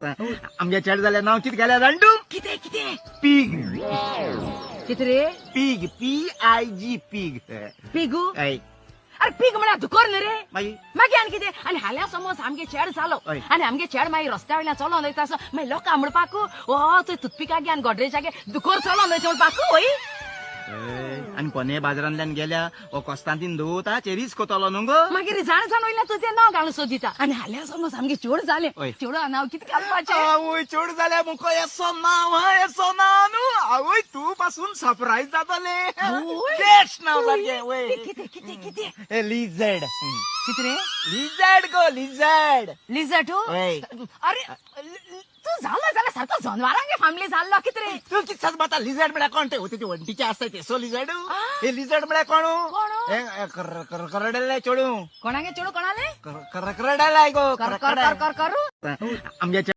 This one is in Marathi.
आमच्या चेड जाल्यार नांव कितें घाल्या जाणटू कितें कितें पीग कितें रे पीग PIG पीग पिगू हय अरे पीग म्हणा दुकोर न्ही रे मागीर मागीर आनी कितें आनी हाल्या समज आमगे चेड जालो हय. आनी आमगे चेड मागीर रस्त्या वयल्यान चलोन वयता आसा मागीर लोकां म्हणपाकू ओ थंय तुतपिकागे आनी गोडरेजागे दुकोर चलोन वयता म्हणपाकू वय आनी कोणे बाजारांतल्यान गेल्या हो कोस्तांतीन दवरता चेरीच कोतलो न्हू गो मागीर जाण जाण वयल्यान तुजें नांव घालून सोदिता आनी हाल्या समज आमगे चेड जालें हय. चेडा नांव कितें घालपाचें आवय चड जाल्यार मुको येसो नांव येसो नांव न्हू आवय तूं पासून सरप्रायज जातले आवय. बेस्ट नांव सारकें वय कितें कितें कितें लिझर्ड कितें रे लिझर्ड गो लिझर्ड लिझर्ड हय. अरे तू झाला जाल्यार सारको जनवारांगे फॅमिली जाल्लो कितें रे तू कितें सांग बाता लिझर्ड म्हळ्यार कोण ते तेजे वंटीचे आसता ते सो लिझर्ड हे लिझर्ड म्हळ्यार कोण कोण? हे करडेले चेडू कोणागे चेडू कोणाले करडेलाय गो कर कर कर कर करू आमच्या